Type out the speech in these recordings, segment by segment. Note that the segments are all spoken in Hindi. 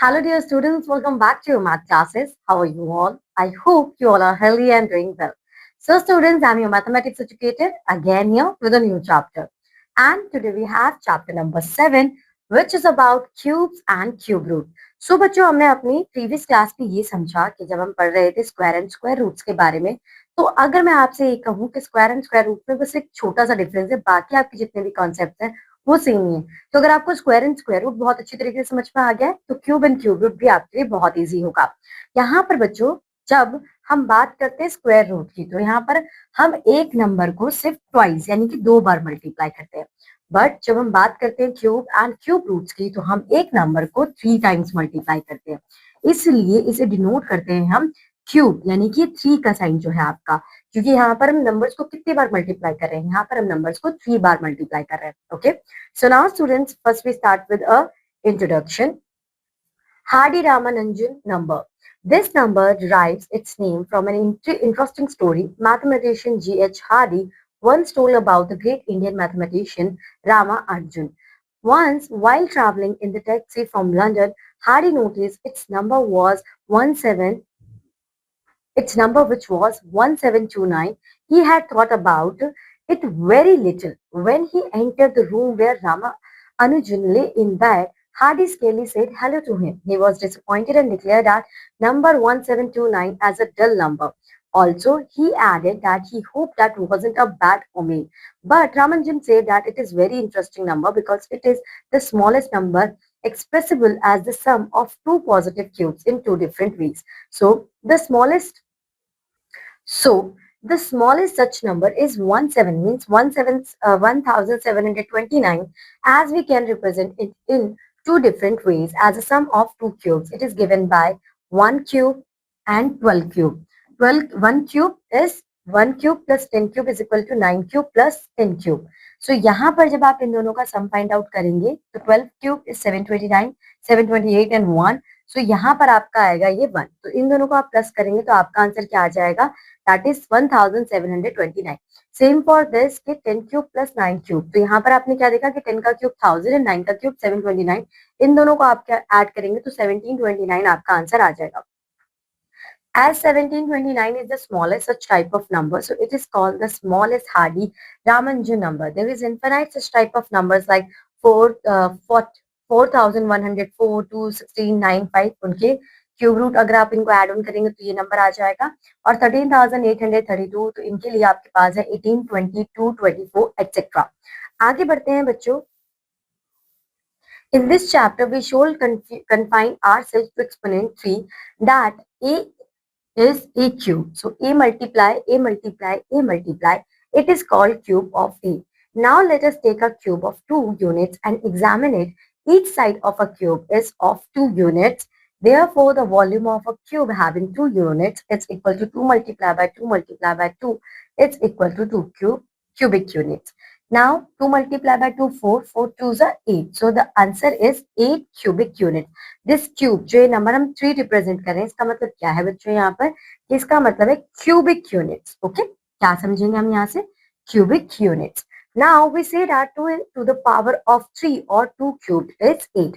Hello, dear students. Welcome back to your math classes. How are you all? I hope you all are healthy and doing well. So, students, I'm your mathematics educator again here with a new chapter. And today we have chapter number 7, which is about cubes and cube root. So, बच्चों हमने अपनी प्रीवियस क्लास में ये समझा कि जब हम पढ़ रहे थे स्क्वायर एंड स्क्वायर रूट्स के बारे में, तो अगर मैं आपसे ये कहूँ कि स्क्वायर एंड स्क्वायर रूट में बस एक छोटा सा डिफरेंस है, बाकी आपके जितने भी कॉन्सेप्ट हैं वो सेम ही है। तो अगर आपको स्क्वायर एंड स्क्वायर रूट बहुत अच्छी तरीके से समझ में आ गया है तो क्यूब एंड क्यूब रूट भी आपके लिए बहुत इजी होगा। यहाँ पर बच्चों जब हम बात करते हैं स्क्वायर रूट की तो यहाँ पर हम एक नंबर को सिर्फ ट्वाइस यानी कि 2 बार मल्टीप्लाई करते हैं। बट जब हम बात करते हैं क्यूब एंड क्यूब रूट्स की तो हम एक नंबर को 3 टाइम्स मल्टीप्लाई करते हैं। इसलिए इसे डिनोट करते हैं हम क्यूब यानी कि 3 का साइन जो है आपका, क्योंकि यहाँ पर हम नंबर्स को कितनी बार मल्टीप्लाई कर रहे हैं, यहाँ पर हम नंबर्स को 3 बार मल्टीप्लाई कर रहे हैं। Okay, so now students, first we start with a introduction. Hardy Ramanujan number. This number derives its name from an interesting story mathematician G.H. Hardy once told about the great Indian mathematician Rama Arjun. Once, while traveling in the taxi from London, Hardy noticed its number which was 1729. He had thought about it very little. When he entered the room where Rama Anujan lay in bed, Hardy scarcely said hello to him. He was disappointed and declared that number 1729 as a dull number. Also, he added that he hoped that wasn't a bad omen. But Ramanujan said that it is very interesting number because it is the smallest number expressible as the sum of two positive cubes in two different ways. So the smallest such number is 17, means 1729, as we can represent it in two different ways as a sum of two cubes. It is given by 1 cube and 12 cube. 1 cube is 1 cube plus 10 cube is equal to 9 cube plus 10 cube. So यहाँ पर जब आप इन दोनों का सम फाइंड आउट करेंगे तो 12 क्यूब इज 729, 728 एंड 1. सो यहाँ पर आपका आएगा ये 1. तो इन दोनों को आप प्लस करेंगे तो आपका आंसर क्या आ जाएगा, that is 1729. Same for this कि 10 क्यूब प्लस 9 क्यूब. तो यहाँ पर आपने क्या देखा कि 10 का क्यूब 1000 एंड 9 का क्यूब 729. इन दोनों को आप क्या ऐड करेंगे तो 1729 आपका आंसर आ जाएगा. As 1729 is the smallest such type of number, so it is called the smallest Hardy Ramanujan number. There is infinite such type of numbers like 4104 to 1695. उनके क्यूब रूट अगर आप इनको ऐड ऑन करेंगे तो ये नंबर आ जाएगा. और 13,832 तो इनके लिए आपके पास है 18, 22, 24 एक्सेट्रा. आगे बढ़ते हैं बच्चों. In this chapter, we should confine ourselves to exponent 3 that a is a cube. So a multiply, a multiply, a multiply. It is called cube of a. Now let us take a cube of 2 units and examine it. Each side of a cube is of 2 units. Therefore, the volume of a cube having 2 units is equal to 2 multiplied by 2 multiplied by 2. It's equal to 2 cubic units. Now 2 multiplied by 2, 4, 4 2s are 8. So the answer is 8 cubic units. This cube जो ये नंबर हम 3 रिप्रेजेंट कर रहे हैं इसका मतलब क्या है बच्चों, यहाँ पर इसका मतलब है क्यूबिक यूनिट्स. ओके, क्या समझेंगे हम यहाँ से, cubic units. Now we say that 2 to the power of 3 or 2 cubed is 8.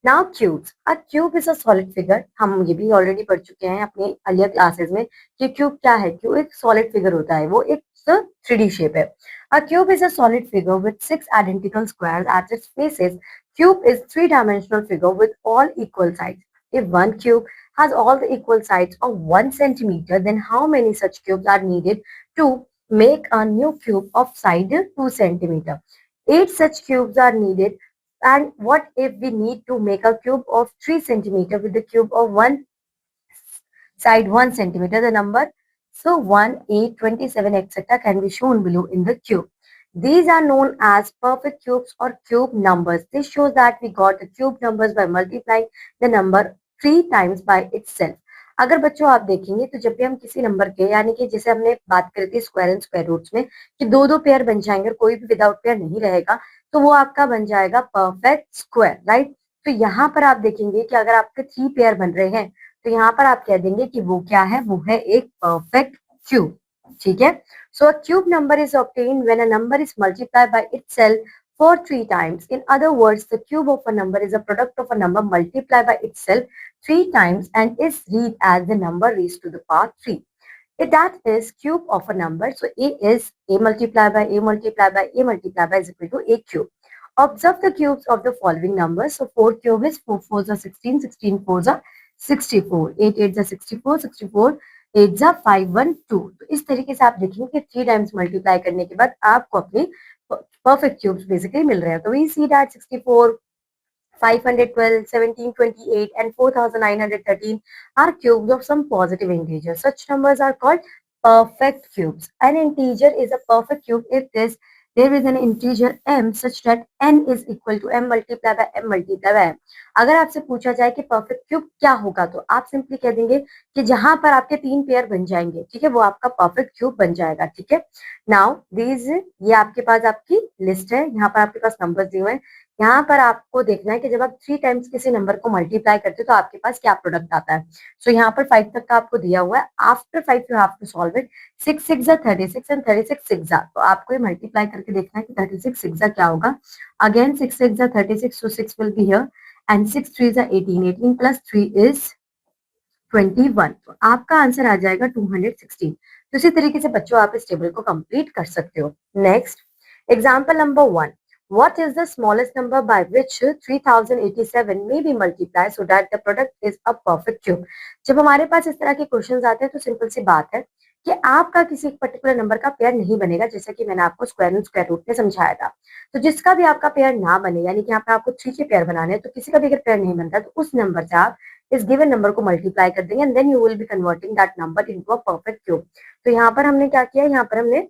Now cubes, a cube is a solid figure. हम ये भी ऑलरेडी पढ़ चुके हैं अपने अर्लियर क्लासेस में कि क्यूब क्या है. क्यूब एक सॉलिड फिगर होता है, वो एक 3D शेप है. A cube is a solid figure with 6 identical squares at its faces. Cube is three-dimensional figure with all equal sides. If one cube has all the equal sides of 1 centimeter, then how many such cubes are needed to make a new cube of side 2 centimeter? 8 such cubes are needed. And what if we need to make a cube of 3 centimeter with the cube of one side 1 centimeter? The number, so 1, 8, 27, etc. can be shown below in the cube. These are known as perfect cubes or cube numbers. This shows that we got the cube numbers by multiplying the number 3 times by itself. अगर बच्चों आप देखेंगे तो जब भी हम किसी नंबर के, यानी कि जैसे हमने बात करी थी स्क्वायर एंड स्क्वायर रूट्स में कि दो दो पेयर बन जाएंगे और कोई भी विदाउट पेयर नहीं रहेगा, तो वो आपका बन जाएगा परफेक्ट स्क्वायर, राइट. तो यहाँ पर आप देखेंगे कि अगर आपके 3 पेयर बन रहे हैं तो यहाँ पर आप कह देंगे कि वो क्या है, वो है एक परफेक्ट क्यूब. ठीक है. So a cube number is obtained when a number is multiplied by itself for 3 times. In other words, the cube of a number is a product of a number multiplied by itself 3 times and is read as the number raised to the power 3. If that is cube of a number, so a is a multiplied by a multiplied by a multiplied by is equal to a cube. Observe the cubes of the following numbers. So 4 cube is 4 4s are 16, 16 4s are 64, 8 8s are 64, 64 8s are 512. तो इस तरीके से आप देखेंगे कि 3 टाइम्स मल्टीप्लाई करने के बाद आपको अपने perfect cubes basically मिल रहे हैं. तो we see that 64, 512, 1728 and 4913 are cubes of some positive integer. Such numbers are called perfect cubes. An integer is a perfect cube if there is an integer m such that n is equal to m multiplied by m multiplied by m. अगर आपसे पूछा जाए कि perfect cube क्या होगा तो आप सिंपली कह देंगे कि जहां पर आपके 3 पेयर बन जाएंगे, ठीक है, वो आपका perfect cube बन जाएगा. ठीक है. नाउ these ये आपके पास आपकी लिस्ट है, यहाँ पर आपके पास नंबर्स दिए हुए हैं. यहाँ पर आपको देखना है कि जब आप 3 टाइम्स किसी नंबर को मल्टीप्लाई करते हो तो आपके पास क्या प्रोडक्ट आता है. सो यहाँ पर 5 तक का आपको दिया हुआ है. After 5 you have to solve it. 6 6 36 and 36 6 तो आपको ये मल्टीप्लाई करके देखना है कि 36 6 क्या होगा. Again 6 6 36, so 6 will be here and 6 3 18, 18 plus 3 is 21. तो आपका आंसर आ जाएगा 216. तो इसी तरीके से बच्चों आप इस टेबल को कंप्लीट कर सकते हो. Next example number 1. What is the smallest number by which 3087 may be multiplied so that the product is a perfect cube? जब हमारे पास इस तरह के क्वेश्चंस आते हैं तो सिंपल सी बात है कि आपका किसी एक पर्टिकुलर नंबर का पेयर नहीं बनेगा, जैसा कि मैंने आपको स्क्वायर एंड स्क्वायर रूट में समझाया था. तो जिसका भी आपका पेयर ना बने, यानी कि यहाँ पे आपको 3 के पेयर बनाने हैं, तो किसी का भी अगर पेयर नहीं बनता तो उस नंबर से आप इस गिवन नंबर को मल्टीप्लाई कर देंगे and then you will be converting that number into a perfect cube. तो यहाँ पर हमने क्या किया, यहाँ पर हमने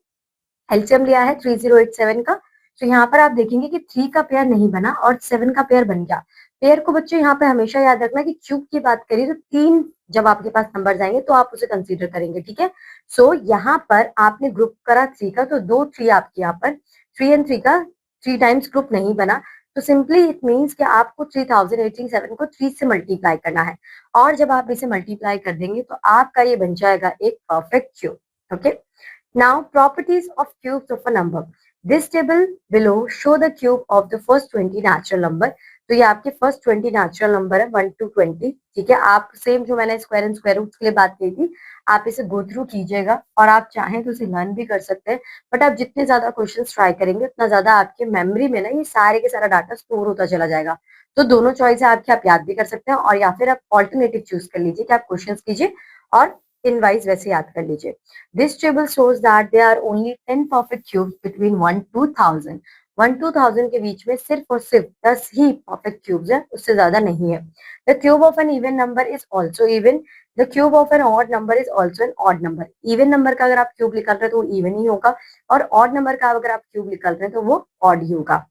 एलसीएम लिया है 3087 का. तो यहाँ पर आप देखेंगे कि 3 का पेयर नहीं बना और 7 का पेयर बन गया. पेयर को बच्चों यहाँ पे हमेशा याद रखना कि क्यूब की बात करिए तो 3 जब आपके पास नंबर आएंगे तो आप उसे कंसीडर करेंगे. ठीक है. सो यहाँ पर आपने ग्रुप करा 3 का, तो 2 3 आपके यहाँ पर 3 एंड 3 का 3 टाइम्स ग्रुप नहीं बना. तो सिंपली इट मीन्स कि आपको 3087 को 3 से मल्टीप्लाई करना है और जब आप इसे मल्टीप्लाई कर देंगे तो आपका ये बन जाएगा एक perfect cube. Okay. Now, properties of cubes of a number. This table below show the cube of the first 20 natural number. तो ये आपके फर्स्ट 20 नेचुरल नंबर है 1 to 20. ठीक है. आप सेम जो मैंने स्क्वायर एंड स्क्वायर रूट के लिए बात की थी, आप इसे गो थ्रू कीजिएगा और आप चाहें तो इसे लर्न भी कर सकते हैं. बट आप जितने ज्यादा क्वेश्चन ट्राई करेंगे उतना ज्यादा आपके मेमोरी में ना ये सारे के सारा डाटा स्टोर होता चला जाएगा. तो दोनों चॉइस है आपकी, आप याद भी कर सकते हैं और या फिर आप ऑल्टरनेटिव चूज कर लीजिए कि आप क्वेश्चन कीजिए और इनवाइज वैसे याद कर लीजिए. This table shows that there are only 10 perfect cubes between 1 to 1000. 1 to 1000 के बीच में सिर्फ और सिर्फ 10 ही परफेक्ट क्यूब्स है, उससे ज्यादा नहीं है. The cube of an even number is also even. The cube of an odd number is also an odd number. Even number का अगर आप क्यूब निकाल रहे हैं तो वो इवन ही होगा और ऑड नंबर का अगर आप क्यूब निकाल रहे हैं तो वो ऑड ही होगा.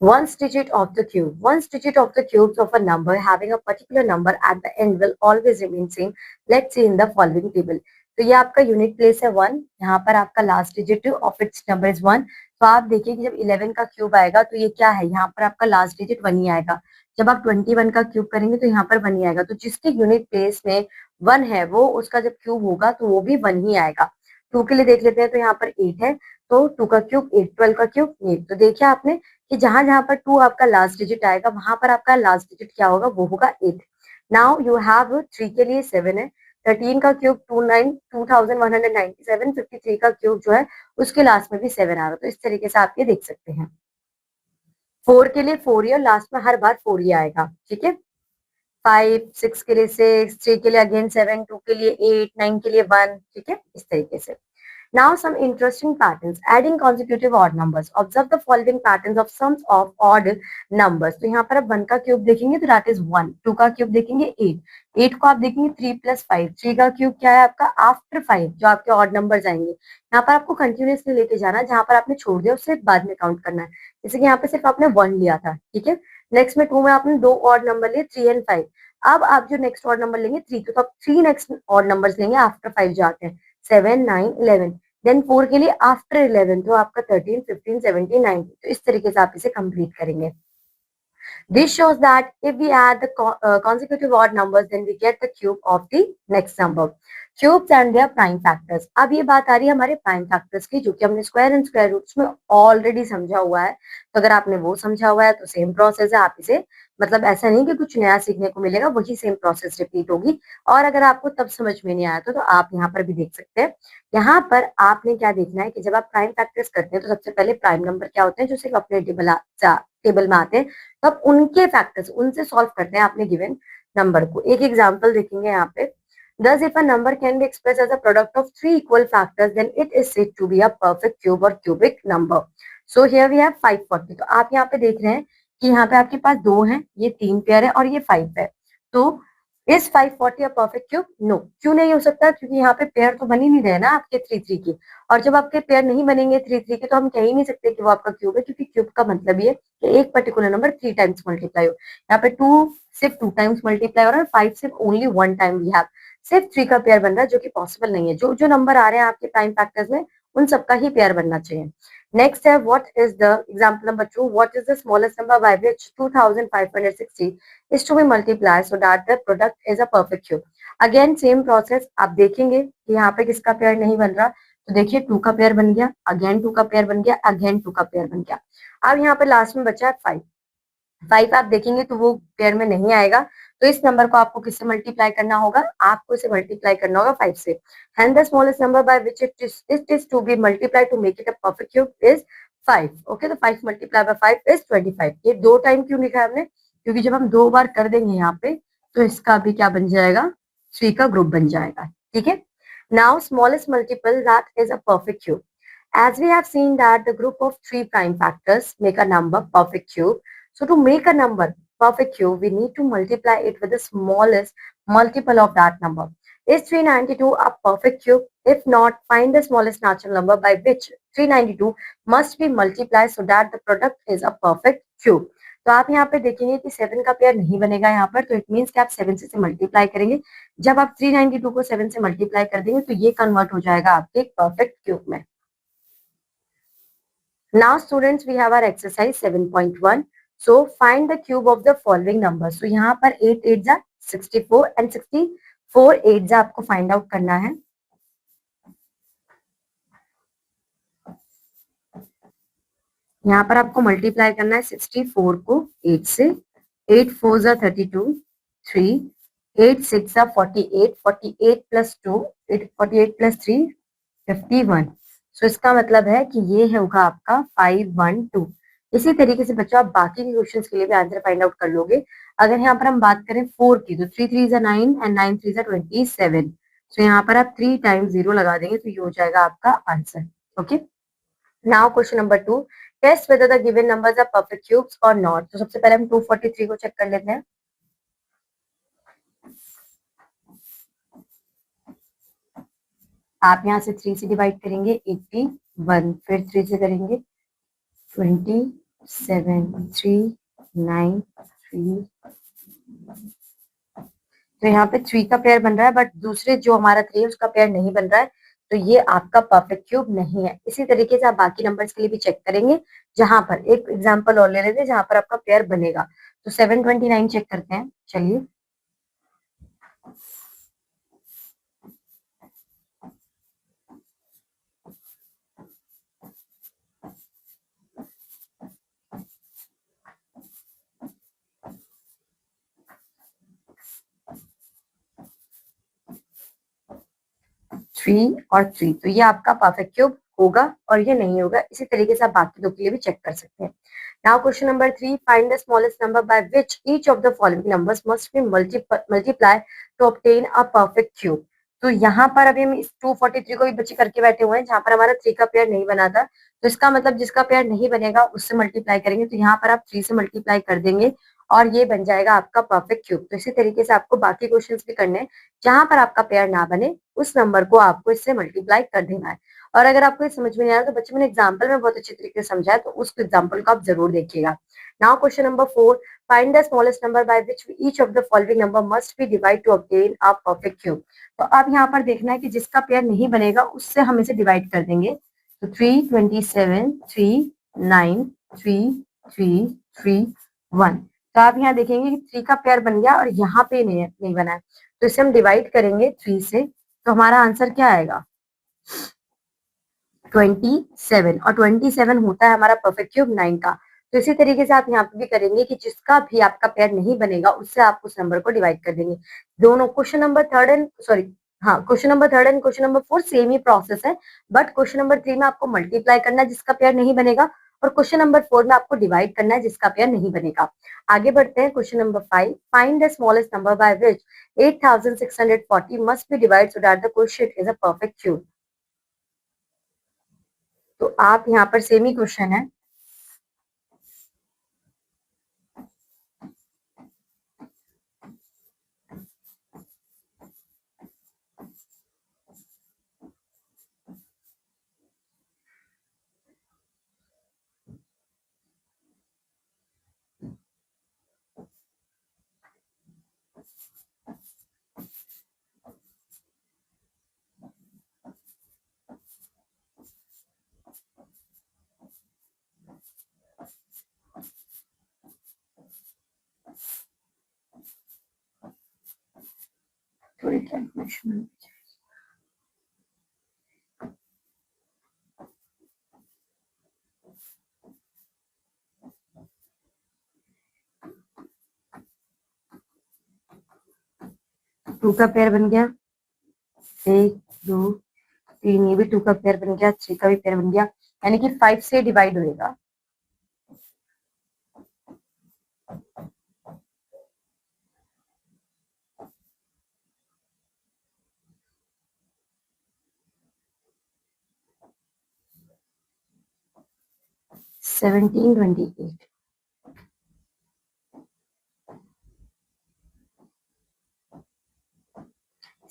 One digit of the cube. One digit of the cubes of a number having a particular number at the end will always remain same. Let's see in the following table. तो ये आपका यूनिट प्लेस है 1. यहाँ पर आपका last digit of its number is 1. तो आप देखिए कि जब 11 का क्यूब आएगा तो ये क्या है, यहाँ पर आपका लास्ट डिजिट 1 ही आएगा. जब आप 21 का क्यूब करेंगे तो यहाँ पर 1 ही आएगा. तो जिसके यूनिट प्लेस में 1 है वो उसका जब क्यूब होगा तो वो भी 1 ही आएगा. 2 के लिए देख लेते हैं. तो यहाँ पर 8 है तो 2 का क्यूब 8, 12 का क्यूब 8. तो देखिए आपने कि जहां जहां पर 2 आपका लास्ट डिजिट आएगा वहां पर आपका लास्ट डिजिट क्या होगा, वो होगा 8. नाउ यू हैव 3 के लिए 7 है. 13 का क्यूब 2197. 53 का क्यूब जो है उसके लास्ट में भी 7 आ रहा है. तो इस तरीके से आप ये देख सकते हैं. 4 के लिए 4 ही और लास्ट में हर बार 4 ही आएगा. ठीक है. 5 6 के लिए 6, 3 के लिए अगेन 7, 2 के लिए 8, 9 के लिए 1. ठीक है. इस तरीके से. Now some interesting patterns. Adding consecutive odd numbers. Observe the following patterns of sums of odd numbers. तो यहाँ पर आप 1 का क्यूब देखेंगे तो that is 1. 2 का क्यूब देखेंगे 8. 8 को आप देखेंगे 3 plus 5. 3 का क्यूब क्या है आपका आफ्टर 5 जो आपके ऑड नंबर्स आएंगे. यहाँ पर आपको कंटिन्यूसली लेके जाना है, जहां पर आपने छोड़ दिया उससे बाद में काउंट करना है. जैसे कि यहाँ पे सिर्फ आपने 1 लिया था. ठीक है. नेक्स्ट में 2 में आपने 2 ऑड नंबर लिए 3 and 5. अब आप जो नेक्स्ट ऑड नंबर लेंगे 3, तो आप 3 नेक्स्ट ऑड नंबर्स लेंगे आफ्टर 5 जो आते हैं 7 9 11. देन 4 के लिए आफ्टर 11 तो आपका 13 15 17 19. तो इस तरीके से आप इसे कंप्लीट करेंगे. This shows that if we add the consecutive odd numbers then we get the cube of the next number. Cubes and their prime factors. अब ये बात आ रही है हमारे प्राइम फैक्टर्स की, जो कि हमने स्क्वायर एंड स्क्वायर रूट्स में ऑलरेडी समझा हुआ है। तो अगर आपने वो समझा हुआ है तो सेम प्रोसेस है, आप इसे मतलब ऐसा नहीं कि कुछ नया सीखने को मिलेगा, वही सेम प्रोसेस रिपीट होगी। और अगर आपको तब समझ में नहीं आया तो आप यहाँ पर भी देख सकते हैं। यहाँ पर आपने क्या देखना है कि जब आप प्राइम फैक्टर्स करते हैं तो सबसे पहले प्राइम नंबर क्या होते हैं जो सिर्फ अपने टेबल में आते हैं, तो आप उनके फैक्टर्स उनसे सॉल्व करते हैं आपने गिवन नंबर को। एक एग्जाम्पल देखेंगे यहाँ पे। Thus, if a number can be expressed as a product of three equal factors, then it is said to be a perfect cube or cubic number. So here we have 540. तो आप यहाँ पे देख रहे हैं कि यहाँ पे आपके पास दो हैं, ये तीन पेयर है और ये 5 है। तो इस 540 a perfect cube? नो, क्यों नहीं हो सकता? क्योंकि यहाँ पे पेयर तो बन ही नहीं रहे ना आपके 3 3 की। और जब आपके पेयर नहीं बनेंगे 3 3 के तो हम कह ही नहीं सकते कि वो आपका क्यूब है, क्योंकि क्यूब का मतलब ये कि एक पर्टिकुलर नंबर 3 टाइम्स मल्टीप्लाई हो। यहाँ पे 2 सिर्फ 2 टाइम्स मल्टीप्लाई हो रहा है, 5 सिर्फ ओनली 1 टाइम वी हैव। सिर्फ 3 का पेयर बन रहा है, जो कि पॉसिबल नहीं है। जो जो नंबर आ रहे हैं आपके प्राइम फैक्टर्स में उन सबका ही पेयर बनना चाहिए। नेक्स्ट है what is the example number 2, what is the smallest number by which 2560 is to be multiplied so that the product is a perfect cube. Again same process आप देखेंगे कि यहाँ पे किसका पेयर नहीं बन रहा, तो देखिए 2 का पेयर बन गया, अगेन 2 का पेयर बन गया, अगेन 2 का पेयर बन गया। अब यहाँ पे लास्ट में बचा है 5। 5 आप देखेंगे तो वो पेयर में नहीं आएगा, तो इस नंबर को आपको किससे मल्टीप्लाई करना होगा, आपको इसे मल्टीप्लाई करना होगा 5 से। Hence the smallest number by which it is to be multiplied to make it a perfect cube is 5. Okay, तो 5 multiplied by 5 is 25। ये 2 टाइम क्यों लिखा है हमने, क्योंकि जब हम 2 बार कर देंगे यहाँ पे तो इसका भी क्या बन जाएगा, 3 का ग्रुप बन जाएगा। ठीक है। Now smallest multiple that is a perfect cube. As we have seen that the group of 3 prime factors make a number perfect cube. So to make a number perfect cube, we need to multiply it with the smallest multiple of that number. Is 392 a perfect cube? If not, find the smallest natural number by which 392 must be multiplied so that the product is a perfect cube. तो आप यहाँ पे देखेंगे कि 7 का पेयर नहीं बनेगा यहाँ पर, तो इट मीन्स कि आप 7 से मल्टीप्लाई करेंगे। जब आप 392 को 7 से मल्टीप्लाई कर देंगे तो ये कन्वर्ट हो जाएगा आपके परफेक्ट क्यूब में। Now students, we have our exercise 7.1. So find the cube of the following numbers. So यहाँ पर 8 8 जा 64 and 64 8 जा आपको फाइंड आउट करना है। यहाँ पर आपको मल्टीप्लाई करना है 64 को 8 से। 8 4 जा 32, 3, 8 6 जा 48, 48 प्लस 2, 48 प्लस 3 51। सो इसका मतलब है कि ये होगा आपका 512। इसी तरीके से बच्चों आप बाकी के क्वेश्चंस के लिए भी आंसर फाइंड आउट कर लोगे। अगर यहाँ पर हम बात करें 4 की, तो 3 3 9 एंड 9 3 27। सो यहाँ पर आप 3 टाइम्स 0 लगा देंगे तो ये हो जाएगा आपका answer. Okay, now question number 2, test whether the given numbers are perfect cubes और नॉट। तो सबसे पहले हम 243 को चेक कर लेते हैं। आप यहाँ से 3 से डिवाइड करेंगे 81, फिर 3 से करेंगे 27, 3, 9, 3। तो यहाँ पे 3 का पेयर बन रहा है, बट दूसरे जो हमारा 3 है उसका पेयर नहीं बन रहा है, तो ये आपका परफेक्ट क्यूब नहीं है। इसी तरीके से आप बाकी नंबर्स के लिए भी चेक करेंगे, जहां पर एक एग्जांपल और ले लेते हैं जहां पर आपका पेयर बनेगा। तो 729 चेक करते हैं, चलिए। थ्री और 3, तो ये आपका परफेक्ट क्यूब होगा और ये नहीं होगा। इसी तरीके से आप बाकी दो के लिए भी चेक कर सकते हैं। Now question number 3, find the smallest number by which each of the following numbers must be multiply two obtain a perfect cube. तो यहाँ पर अभी हम इस 243 को भी बच्चे करके बैठे हुए हैं, जहां पर हमारा 3 का पेयर नहीं बना था। तो इसका मतलब जिसका पेयर नहीं बनेगा उससे मल्टीप्लाई करेंगे, तो यहाँ पर आप 3 से मल्टीप्लाई कर देंगे और ये बन जाएगा आपका परफेक्ट क्यूब। तो इसी तरीके से आपको बाकी क्वेश्चंस भी करने हैं, जहां पर आपका पेयर ना बने उस नंबर को आपको इससे मल्टीप्लाई कर देना है। और अगर आपको ये समझ में नहीं आ रहा तो बच्चे मैंने एग्जांपल में बहुत अच्छे तरीके से समझाया, तो उस एग्जांपल को आप जरूर देखिएगा। Now question number 4, find the smallest number by which each of the following number must be divide two obtain a perfect cube. तो अब यहाँ पर देखना है कि जिसका पेयर नहीं बनेगा उससे हम इसे डिवाइड कर देंगे। तो 3 27 3 9 3 3 3 1। तो आप यहाँ देखेंगे कि 3 का पेयर बन गया और यहाँ पे नहीं बना है, तो इसे हम डिवाइड करेंगे 3 से। तो हमारा आंसर क्या आएगा 27, और 27 होता है हमारा परफेक्ट क्यूब 9 का। तो इसी तरीके से आप यहाँ पे भी करेंगे कि जिसका भी आपका पेयर नहीं बनेगा उससे आप उस नंबर को डिवाइड कर देंगे। दोनों question number third and sorry हाँ question number third and question number four same ही प्रोसेस है, बट क्वेश्चन नंबर 3 में आपको मल्टीप्लाई करना है जिसका पेयर नहीं बनेगा, और क्वेश्चन नंबर 4 में आपको डिवाइड करना है जिसका पेयर नहीं बनेगा। आगे बढ़ते हैं question number 5, find the smallest number by which 8640 must be divide so that the question is a perfect cube. तो आप यहाँ पर सेम ही क्वेश्चन है, थोड़ी कैलकुलेशन। टू का पेयर बन गया, 1 2 3, ये भी 2 का पेयर बन गया, 3 का भी पेयर बन गया, यानी कि 5 से डिवाइड होएगा। सेवनटीन 28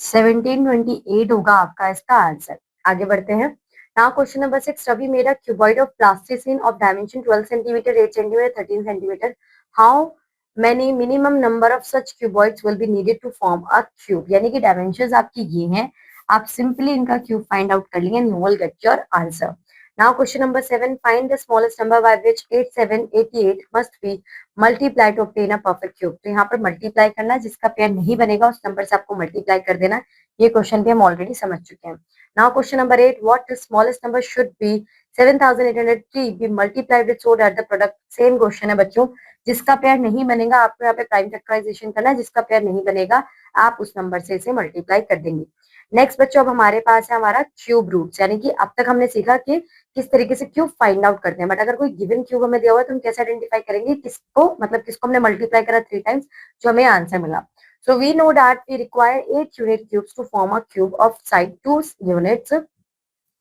1728 होगा आपका इसका आंसर। आगे बढ़ते हैं। Now question number 6, Ravi made a cuboid of plasticine of dimension 12 centimetre, 8 centimetre, 13 centimetre. How many minimum number of such cuboids will be needed to form a cube, यानी कि डायमेंशंस आपकी ये हैं, आप सिंपली इनका क्यूब फाइंड आउट कर लेंगे and you will get your answer. Now question number 7, find the smallest number by which 8788 must be multiply two obtain a perfect cube. तो यहाँ पर मल्टीप्लाई करना, जिसका पेयर नहीं बनेगा उस नंबर से आपको मल्टीप्लाई कर देना। ये क्वेश्चन भी हम ऑलरेडी समझ चुके हैं। Now question number 8, what the smallest number should be 7803 be multiplied with so that the product, same question है बच्चों, जिसका पेयर नहीं बनेगा आपको यहाँ पे प्राइम फैक्टराइजेशन करना है, जिसका पेयर नहीं बनेगा आप उस नंबर से इसे मल्टीप्लाई कर देंगे। नेक्स्ट बच्चों अब हमारे पास है हमारा क्यूब रूट्स, यानी कि अब तक हमने सीखा कि किस तरीके से क्यूब फाइंड आउट करते हैं, बट अगर कोई गिवन क्यूब हमें दिया हुआ है तो हम कैसे आइडेंटिफाई करेंगे किसको, मतलब किसको हमने मल्टीप्लाई करा 3 टाइम्स जो हमें आंसर मिला। So we know that we require 8 unit cubes to form a cube of side 2 units.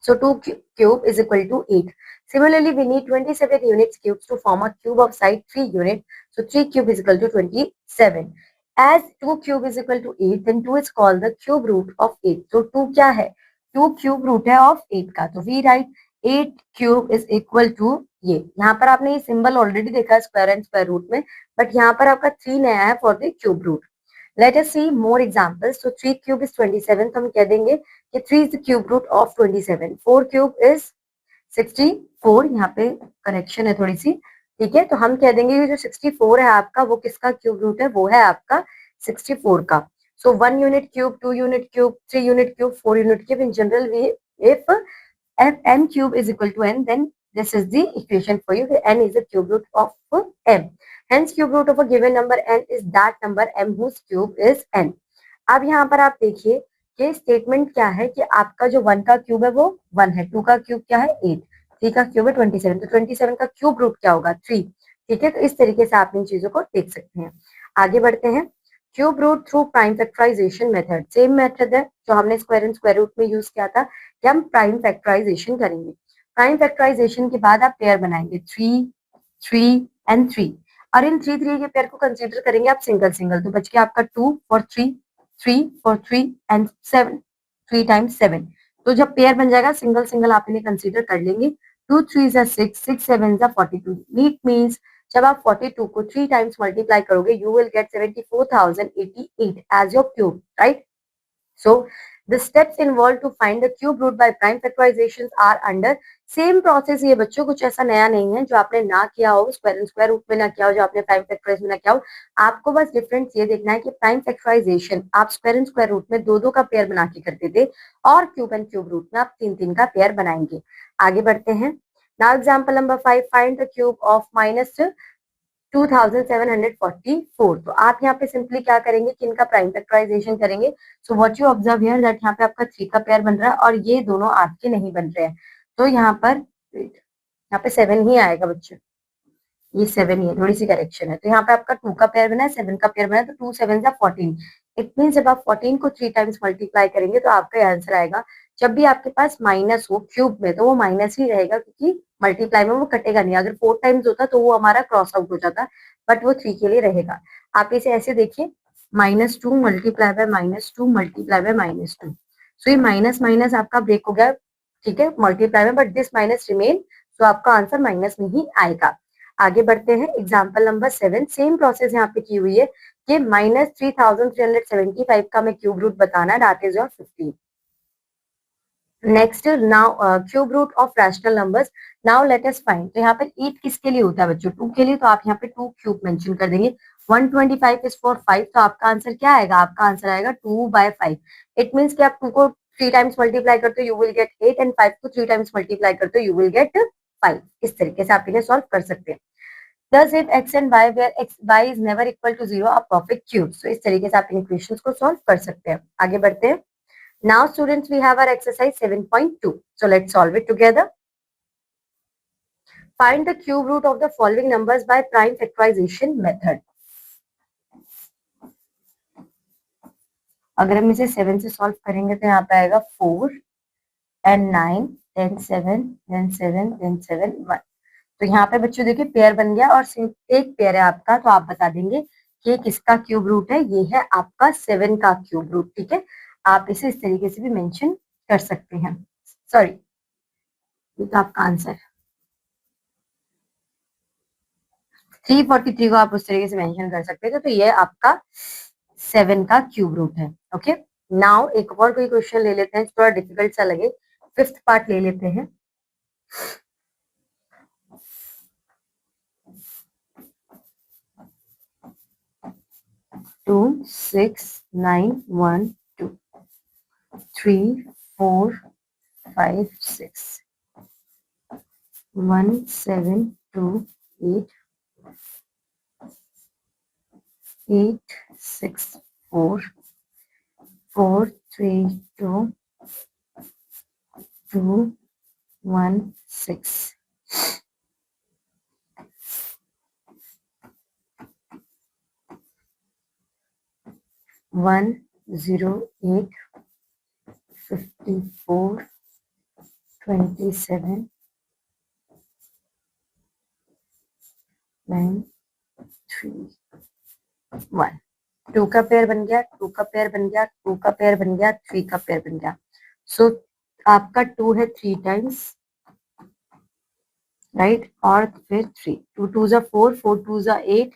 So 2 cube is equal to 8. Similarly, we need 27 units cubes to form a cube of side 3 unit. So 3 cube is equal to 27. As 2 cube is equal to 8, then 2 is called the cube root of 8. So 2 क्या है? 2 cube root है of 8 का. तो we write 8 cube is equal to ये. यहाँ पर आपने ये सिंबल ऑलरेडी देखा है स्क्वायर एंड स्क्वायर रूट में, बट यहाँ पर आपका 3 नया है for the cube root. Let us see more examples. So 3 cube is 27. तो हम कह देंगे कि 3 is the cube root of 27. 4 cube is 64. यहाँ पे करेक्शन है थोड़ी सी, ठीक है, तो हम कह देंगे कि जो 64 है आपका वो किसका क्यूब रूट है, वो है आपका 64 का. So 1 unit cube, 2 unit cube, 3 unit cube, 4 unit cube. In general, we if n cube is equal to n, then this is the equation for you. N is the cube root of m. Hence cube root of a given number n is that number m whose cube is n. अब यहाँ पर आप देखिए कि स्टेटमेंट क्या है कि आपका जो 1 का क्यूब है वो 1 है, 2 का क्यूब क्या है 8, 3 का क्यूब है 27, तो 27 का क्यूब रूट क्या होगा 3. ठीक है, तो इस तरीके से आप इन चीजों को देख सकते हैं. आगे बढ़ते हैं. Cube root through prime factorisation method, same method है जो हमने स्क्वायर एंड स्क्वायर रूट में यूज किया था कि हम प्राइम फैक्टराइजेशन करेंगे. प्राइम फैक्टराइजेशन के बाद आप पेयर बनाएंगे 3 3 एंड 3, और इन 3 3 के पेयर को कंसीडर करेंगे आप सिंगल सिंगल, तो बच गया आपका 2 फॉर 3, 3 फॉर 3 एंड 7, 3 टाइम्स 7. तो जब पेयर बन जाएगा सिंगल सिंगल आप इन्हें कंसीडर कर लेंगे. 2 3 6, 6 7 42. नीट मीन्स जब आप 42 को 3 टाइम्स मल्टीप्लाई करोगे you will get 74,088 as your cube, right. So The steps involved to find the cube root by prime factorizations are under same process. ये बच्चों कुछ ऐसा नया नहीं है जो आपने ना किया हो स्क्वायर एंड स्क्वायर रूट में, ना किया हो जो आपने प्राइम फैक्टराइज में ना किया हो। आपको बस डिफरेंस ये देखना है कि प्राइम फैक्टराइजेशन आप स्क्वायर एंड स्क्वायर रूट में दो दो का पेयर बना के करते थे, और क्यूब एंड क्यूब रूट में आप तीन तीन का पेयर बनाएंगे। आगे बढ़ते हैं। Now example number 5, find the cube of minus 2744। तो आप यहाँ पे सिंपली क्या करेंगे कि इनका प्राइम फैक्टराइजेशन करेंगे। So what you observe here that यहाँ पे आपका 3 का पेयर बन रहा है और ये दोनों आपके नहीं बन रहे हैं। तो यहाँ पे 7 ही आएगा बच्चों, ये 7 ही है, थोड़ी सी करेक्शन है। तो यहाँ पे आपका 2 का पेयर बना है, 7 का पेयर बना है, तो 2 7 जा 14। इट मीन जब आप 14 को 3 टाइम्स मल्टीप्लाई करेंगे तो आपका आंसर आएगा। जब भी आपके पास माइनस हो क्यूब में तो वो माइनस ही रहेगा, क्योंकि मल्टीप्लाई में वो कटेगा नहीं। अगर 4 टाइम्स होता तो वो हमारा क्रॉस आउट हो जाता, बट वो 3 के लिए रहेगा। आप इसे ऐसे देखिए, -2 मल्टीप्लाई बाय -2 मल्टीप्लाई बाय -2। सो ये माइनस माइनस आपका ब्रेक हो गया, ठीक है, मल्टीप्लाई में, बट दिस माइनस रिमेन, तो आपका आंसर माइनस में ही आएगा। आगे बढ़ते हैं। एग्जाम्पल नंबर 7, सेम प्रोसेस यहाँ पे की हुई है कि -3375 का मैं क्यूब रूट बताना है, that is your 15। Next now cube root of rational numbers, now let us find. तो यहाँ पे 8 किसके लिए होता है बच्चों? 2 के लिए, तो आप यहाँ पे 2 क्यूब मेंशन कर देंगे। 125 इज फॉर 5, तो आपका आंसर क्या आएगा? आपका आंसर आएगा 2/5। इट मीन्स कि आप 2 को 3 टाइम्स मल्टीप्लाई करते हो यू विल गेट 8, एंड 5 को 3 टाइम्स मल्टीप्लाई करते हो यू विल गेट 5। इस तरीके से आप इन्हें सॉल्व कर सकते हैं। Thus, if x and y where y is never equal to 0 are perfect cubes. So, इस तरीके से आप इन इक्वेशंस को सॉल्व कर सकते हैं। आगे बढ़ते हैं। Now, students, we have our exercise 7.2. So, let's solve it together. Find the cube root of the following numbers by prime factorization method. अगर हम इसे 7 से सॉल्व करेंगे तो यहाँ पे आएगा 4 and 9, then 7, then 7, then 7, 1. तो यहाँ पे बच्चों देखिए पेयर बन गया और सिर्फ एक पेयर है आपका, तो आप बता देंगे कि ये किसका क्यूब रूट है? ये है आपका 7 का क्यूब रूट, ठीक है। आप इसे इस तरीके से भी मेंशन कर सकते हैं। सॉरी, ये तो आपका आंसर है। 343 को आप उस तरीके से मेंशन कर सकते हैं। तो ये आपका 7 का क्यूब रूट है। ओके, नाउ एक और कोई क्वेश्चन ले लेते हैं, थोड़ा डिफिकल्ट सा लगे। 5th पार्ट ले लेते हैं। 2 6 9 1 2 3 4 5 6 1 7 2 8 8 6 4 4 3 2 2 1 6 1 0 8 54 27 9 3 1। 2 का पेयर बन गया, 2 का पेयर बन गया, 2 का पेयर बन गया, 3 का पेयर बन गया। सो आपका 2 है 3 टाइम्स, राइट, और फिर 3, 2 2 जा 4, 4 2 जा 8,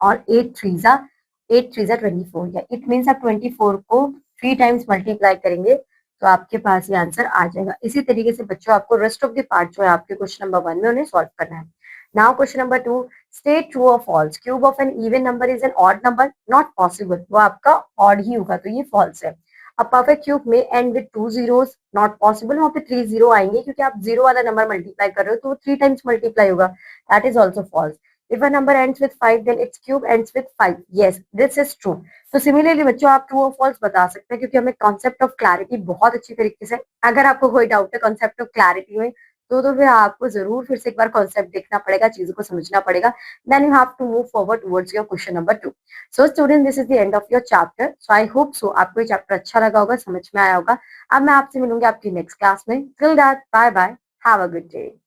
और 8 3 जा 24। या इट मीन्स आप 24 को 3 टाइम्स मल्टीप्लाई करेंगे तो आपके पास ये आंसर आ जाएगा। इसी तरीके से बच्चों आपको रेस्ट ऑफ द पार्ट जो है आपके क्वेश्चन नंबर 1 में उन्हें सॉल्व करना है। Now question number 2, state true और false. Cube of an even number is an odd number, not possible. वो आपका ऑड ही होगा, तो ये फॉल्स है। A perfect cube may end with 2 zeros, not possible. वहां पे 3 0 आएंगे क्योंकि आप 0 वाला नंबर मल्टीप्लाई कर रहे हो तो 3 टाइम्स मल्टीप्लाई होगा, that is also false. If a number ends with 5, then its cube ends with 5. Yes, this is true. तो सिमिलरली बच्चों आप ट्रू और फॉल्स बता सकते हैं, क्योंकि हमें कॉन्सेप्ट ऑफ क्लैरिटी बहुत अच्छी तरीके से, अगर आपको कोई डाउट है कॉन्सेप्ट ऑफ क्लैरिटी में, तो फिर आपको जरूर फिर से एक बार कॉन्सेप्ट देखना पड़ेगा, चीजों को समझना पड़ेगा। Then you have to move forward towards your question number 2। So student, this is the end of your chapter. So I hope so आपको ये चैप्टर अच्छा लगा होगा, समझ में आया होगा। अब मैं आपसे मिलूंगी आपकी नेक्स्ट क्लास में। Till that, bye bye, have a good day.